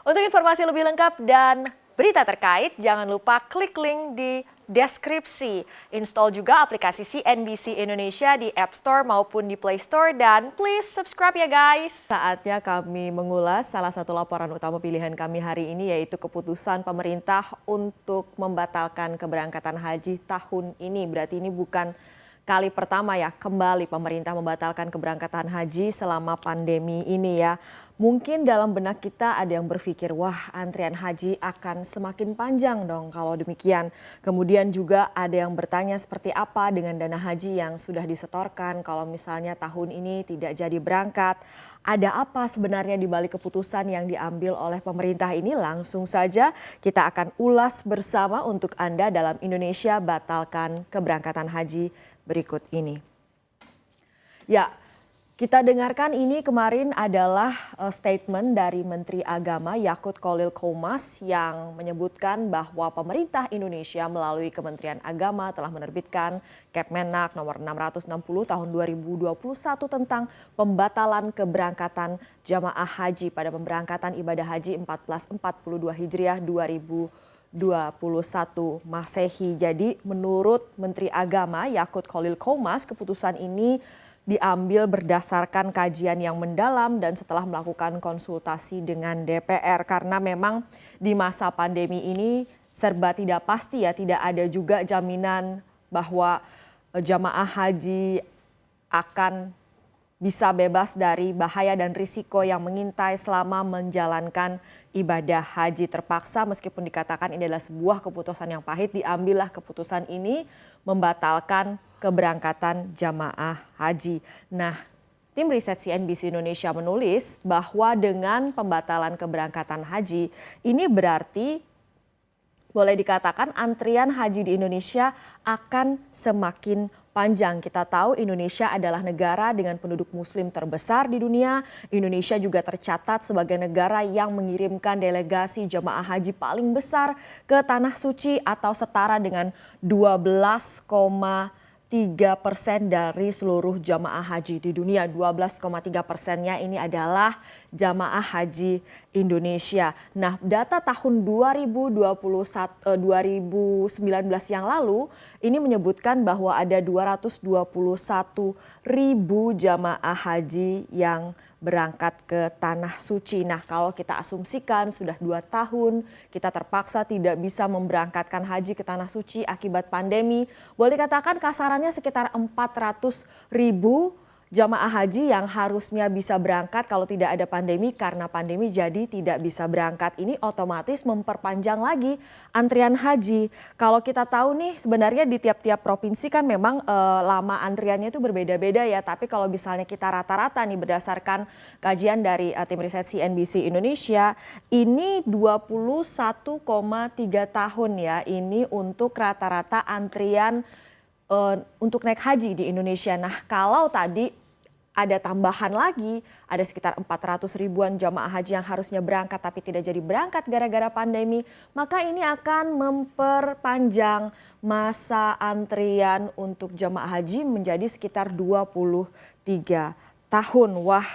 Untuk informasi lebih lengkap dan berita terkait, jangan lupa klik link di deskripsi. Install juga aplikasi CNBC Indonesia di App Store maupun di Play Store dan please subscribe ya guys. Saatnya kami mengulas salah satu laporan utama pilihan kami hari ini yaitu keputusan pemerintah untuk membatalkan keberangkatan haji tahun ini. Berarti ini bukan kali pertama ya kembali pemerintah membatalkan keberangkatan haji selama pandemi ini ya. Mungkin dalam benak kita ada yang berpikir, wah antrian haji akan semakin panjang dong kalau demikian. Kemudian juga ada yang bertanya seperti apa dengan dana haji yang sudah disetorkan kalau misalnya tahun ini tidak jadi berangkat. Ada apa sebenarnya di balik keputusan yang diambil oleh pemerintah ini? Langsung saja kita akan ulas bersama untuk Anda dalam Indonesia Batalkan Keberangkatan Haji berikut ini. Ya, kita dengarkan ini kemarin adalah statement dari Menteri Agama Yakut Khalil Qomas yang menyebutkan bahwa pemerintah Indonesia melalui Kementerian Agama telah menerbitkan Kepmenak nomor 660 tahun 2021 tentang pembatalan keberangkatan jamaah haji pada pemberangkatan ibadah haji 1442 Hijriah 2021 Masehi. Jadi menurut Menteri Agama Yakut Khalil Qomas, keputusan ini diambil berdasarkan kajian yang mendalam dan setelah melakukan konsultasi dengan DPR karena memang di masa pandemi ini serba tidak pasti ya, tidak ada juga jaminan bahwa jamaah haji akan bisa bebas dari bahaya dan risiko yang mengintai selama menjalankan ibadah haji. Terpaksa meskipun dikatakan ini adalah sebuah keputusan yang pahit, diambillah keputusan ini membatalkan keberangkatan jamaah haji. Nah, tim riset CNBC Indonesia menulis bahwa dengan pembatalan keberangkatan haji, ini berarti boleh dikatakan antrian haji di Indonesia akan semakin panjang. Kita tahu Indonesia adalah negara dengan penduduk muslim terbesar di dunia. Indonesia juga tercatat sebagai negara yang mengirimkan delegasi jamaah haji paling besar ke Tanah Suci atau setara dengan 12,3% dari seluruh jamaah haji di dunia. 12,3%-nya ini adalah jamaah haji Indonesia. Nah, data tahun 2019 yang lalu ini menyebutkan bahwa ada 221 ribu jamaah haji yang berangkat ke Tanah Suci. Nah, kalau kita asumsikan sudah 2 tahun kita terpaksa tidak bisa memberangkatkan haji ke Tanah Suci akibat pandemi. Boleh dikatakan kasarannya sekitar 400 ribu jamaah haji yang harusnya bisa berangkat kalau tidak ada pandemi, karena pandemi jadi tidak bisa berangkat. Ini otomatis memperpanjang lagi antrian haji. Kalau kita tahu nih sebenarnya di tiap-tiap provinsi kan memang lama antriannya itu berbeda-beda ya. Tapi kalau misalnya kita rata-rata nih berdasarkan kajian dari tim riset CNBC Indonesia, ini 21,3 tahun ya ini untuk rata-rata antrian untuk naik haji di Indonesia. Nah, kalau tadi ada tambahan lagi, ada sekitar 400 ribuan jamaah haji yang harusnya berangkat tapi tidak jadi berangkat gara-gara pandemi, maka ini akan memperpanjang masa antrian untuk jamaah haji menjadi sekitar 23 tahun. Wah,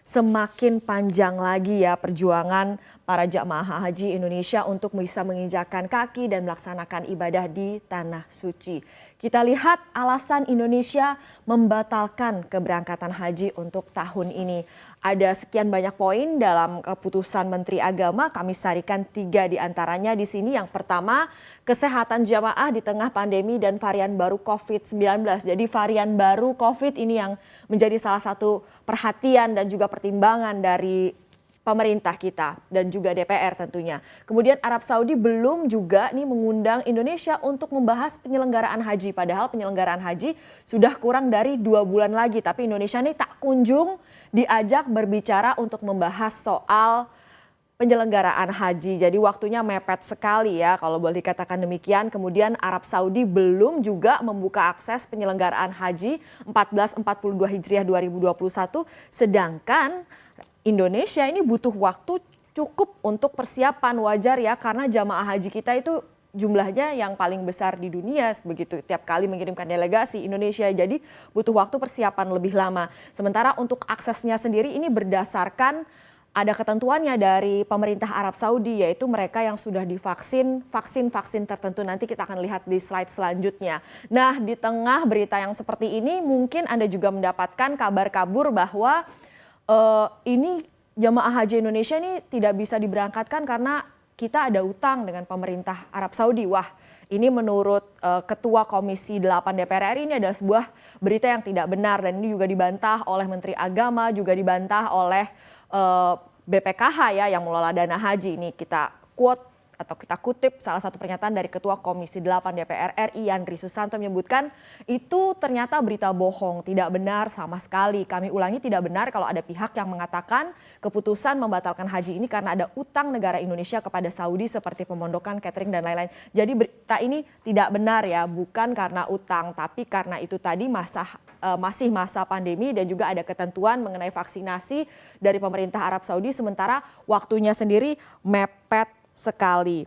semakin panjang lagi ya perjuangan para jamaah haji Indonesia untuk bisa menginjakkan kaki dan melaksanakan ibadah di Tanah Suci. Kita lihat alasan Indonesia membatalkan keberangkatan haji untuk tahun ini. Ada sekian banyak poin dalam keputusan Menteri Agama, kami sarikan 3 diantaranya di sini. Yang pertama, kesehatan jamaah di tengah pandemi dan varian baru COVID-19. Jadi varian baru COVID ini yang menjadi salah satu perhatian dan juga pertimbangan dari pemerintah kita dan juga DPR tentunya. Kemudian Arab Saudi belum juga nih mengundang Indonesia untuk membahas penyelenggaraan haji. Padahal penyelenggaraan haji sudah kurang dari 2 bulan lagi. Tapi Indonesia nih tak kunjung diajak berbicara untuk membahas soal penyelenggaraan haji. Jadi waktunya mepet sekali ya kalau boleh dikatakan demikian. Kemudian Arab Saudi belum juga membuka akses penyelenggaraan haji 1442 Hijriah 2021. Sedangkan Indonesia ini butuh waktu cukup untuk persiapan, wajar ya karena jamaah haji kita itu jumlahnya yang paling besar di dunia begitu, tiap kali mengirimkan delegasi Indonesia, jadi butuh waktu persiapan lebih lama. Sementara untuk aksesnya sendiri ini berdasarkan ada ketentuannya dari pemerintah Arab Saudi, yaitu mereka yang sudah divaksin vaksin tertentu. Nanti kita akan lihat di slide selanjutnya. Nah, di tengah berita yang seperti ini mungkin Anda juga mendapatkan kabar kabur bahwa ini jamaah haji Indonesia ini tidak bisa diberangkatkan karena kita ada utang dengan pemerintah Arab Saudi. Wah, ini menurut Ketua Komisi 8 DPR RI ini adalah sebuah berita yang tidak benar, dan ini juga dibantah oleh Menteri Agama, juga dibantah oleh BPKH ya yang mengelola dana haji. Ini kita quote atau kita kutip salah satu pernyataan dari Ketua Komisi 8 DPR RI Yandri Susanto menyebutkan itu ternyata berita bohong, tidak benar sama sekali. Kami ulangi, tidak benar kalau ada pihak yang mengatakan keputusan membatalkan haji ini karena ada utang negara Indonesia kepada Saudi seperti pemondokan, catering dan lain-lain. Jadi berita ini tidak benar ya, bukan karena utang, tapi karena itu tadi masih masa pandemi dan juga ada ketentuan mengenai vaksinasi dari pemerintah Arab Saudi, sementara waktunya sendiri mepet sekali.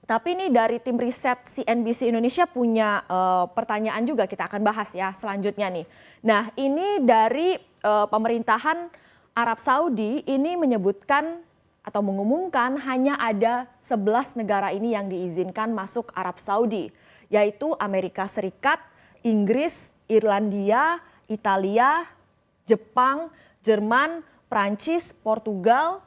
Tapi ini dari tim riset CNBC Indonesia punya pertanyaan juga, kita akan bahas ya selanjutnya nih. Nah, ini dari pemerintahan Arab Saudi ini menyebutkan atau mengumumkan hanya ada 11 negara ini yang diizinkan masuk Arab Saudi, yaitu Amerika Serikat, Inggris, Irlandia, Italia, Jepang, Jerman, Prancis, Portugal,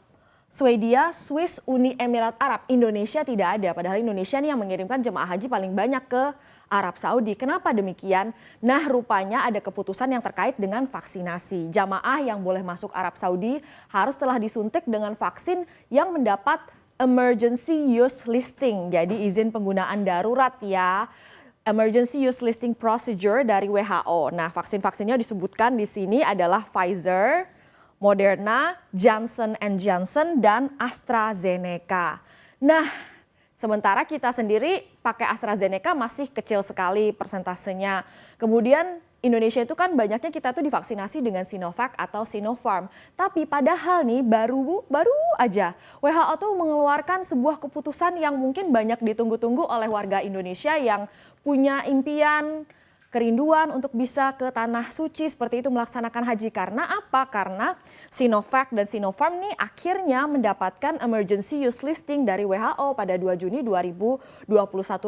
Swedia, Swiss, Uni Emirat Arab. Indonesia tidak ada, padahal Indonesia nih yang mengirimkan jemaah haji paling banyak ke Arab Saudi. Kenapa demikian? Nah, rupanya ada keputusan yang terkait dengan vaksinasi. Jamaah yang boleh masuk Arab Saudi harus telah disuntik dengan vaksin yang mendapat emergency use listing. Jadi izin penggunaan darurat ya. Emergency Use Listing Procedure dari WHO. Nah, vaksin-vaksinnya disebutkan di sini adalah Pfizer, Moderna, Johnson & Johnson, dan AstraZeneca. Nah, sementara kita sendiri pakai AstraZeneca masih kecil sekali persentasenya. Kemudian Indonesia itu kan banyaknya kita tuh divaksinasi dengan Sinovac atau Sinopharm. Tapi padahal nih baru aja WHO tuh mengeluarkan sebuah keputusan yang mungkin banyak ditunggu-tunggu oleh warga Indonesia yang punya impian, kerinduan untuk bisa ke tanah suci seperti itu melaksanakan haji. Karena apa? Karena Sinovac dan Sinopharm nih akhirnya mendapatkan emergency use listing dari WHO pada 2 Juni 2021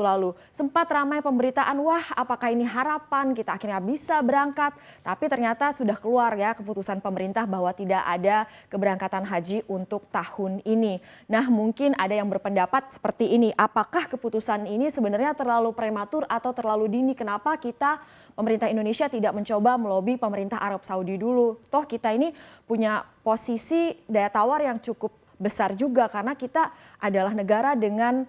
lalu. Sempat ramai pemberitaan, wah apakah ini harapan kita akhirnya bisa berangkat. Tapi ternyata sudah keluar ya keputusan pemerintah bahwa tidak ada keberangkatan haji untuk tahun ini. Nah, mungkin ada yang berpendapat seperti ini, apakah keputusan ini sebenarnya terlalu prematur atau terlalu dini? Kenapa pemerintah Indonesia tidak mencoba melobi pemerintah Arab Saudi dulu? Toh kita ini punya posisi daya tawar yang cukup besar juga karena kita adalah negara dengan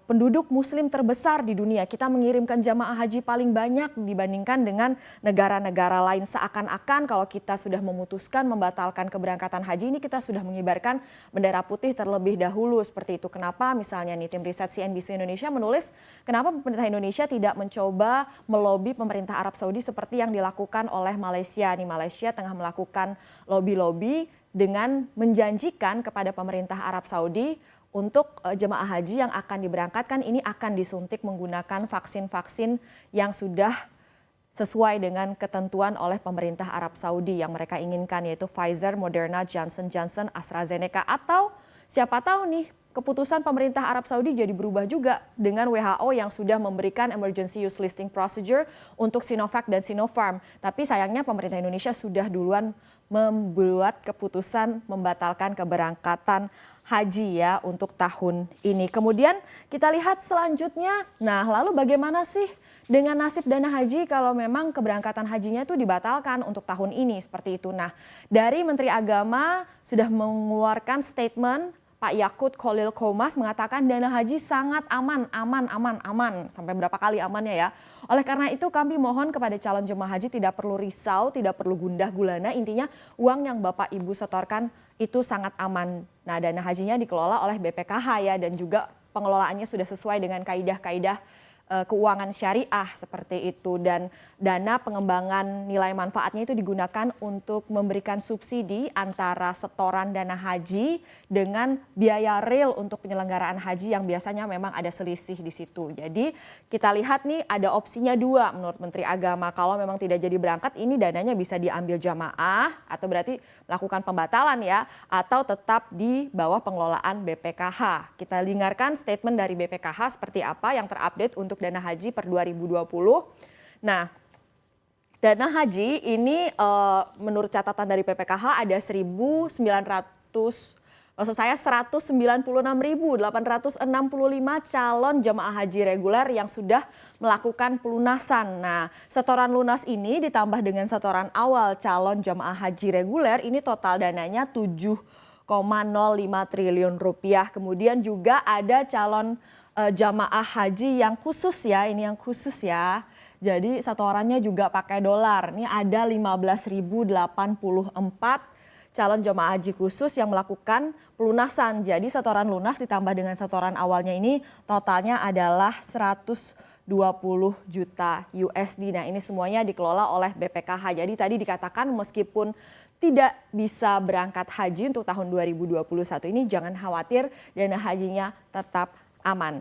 penduduk muslim terbesar di dunia. Kita mengirimkan jamaah haji paling banyak dibandingkan dengan negara-negara lain. Seakan-akan kalau kita sudah memutuskan membatalkan keberangkatan haji ini kita sudah mengibarkan bendera putih terlebih dahulu seperti itu. Kenapa misalnya nih tim riset CNBC Indonesia menulis kenapa pemerintah Indonesia tidak mencoba melobi pemerintah Arab Saudi seperti yang dilakukan oleh Malaysia. Nih Malaysia tengah melakukan lobby-lobby dengan menjanjikan kepada pemerintah Arab Saudi untuk jemaah haji yang akan diberangkatkan ini akan disuntik menggunakan vaksin-vaksin yang sudah sesuai dengan ketentuan oleh pemerintah Arab Saudi yang mereka inginkan, yaitu Pfizer, Moderna, Johnson & Johnson, AstraZeneca. Atau siapa tahu nih keputusan pemerintah Arab Saudi jadi berubah juga dengan WHO yang sudah memberikan emergency use listing procedure untuk Sinovac dan Sinopharm. Tapi sayangnya pemerintah Indonesia sudah duluan membuat keputusan membatalkan keberangkatan haji ya untuk tahun ini. Kemudian kita lihat selanjutnya, nah lalu bagaimana sih dengan nasib dana haji kalau memang keberangkatan hajinya itu dibatalkan untuk tahun ini seperti itu. Nah, dari Menteri Agama sudah mengeluarkan statement, Pak Yakut Khalil Qomas mengatakan dana haji sangat aman. Sampai berapa kali amannya ya. Oleh karena itu kami mohon kepada calon jemaah haji tidak perlu risau, tidak perlu gundah gulana. Intinya uang yang Bapak Ibu setorkan itu sangat aman. Nah, dana hajinya dikelola oleh BPKH ya, dan juga pengelolaannya sudah sesuai dengan kaidah-kaidah keuangan syariah seperti itu, dan dana pengembangan nilai manfaatnya itu digunakan untuk memberikan subsidi antara setoran dana haji dengan biaya real untuk penyelenggaraan haji yang biasanya memang ada selisih di situ. Jadi kita lihat nih ada opsinya dua menurut Menteri Agama. Kalau memang tidak jadi berangkat, ini dananya bisa diambil jamaah atau berarti melakukan pembatalan ya, atau tetap di bawah pengelolaan BPKH. Kita dengarkan statement dari BPKH seperti apa yang terupdate untuk dana haji per 2020. Nah, dana haji ini menurut catatan dari BPKH ada 196.865 calon jemaah haji reguler yang sudah melakukan pelunasan. Nah, setoran lunas ini ditambah dengan setoran awal calon jemaah haji reguler, ini total dananya 7,05 triliun rupiah. Kemudian juga ada calon jamaah haji yang khusus ya, ini yang khusus ya. Jadi setorannya juga pakai dolar. Ini ada 15.084 calon jamaah haji khusus yang melakukan pelunasan. Jadi setoran lunas ditambah dengan setoran awalnya ini totalnya adalah 120 juta USD. Nah, ini semuanya dikelola oleh BPKH. Jadi tadi dikatakan meskipun tidak bisa berangkat haji untuk tahun 2021 ini, jangan khawatir, dana hajinya tetap aman.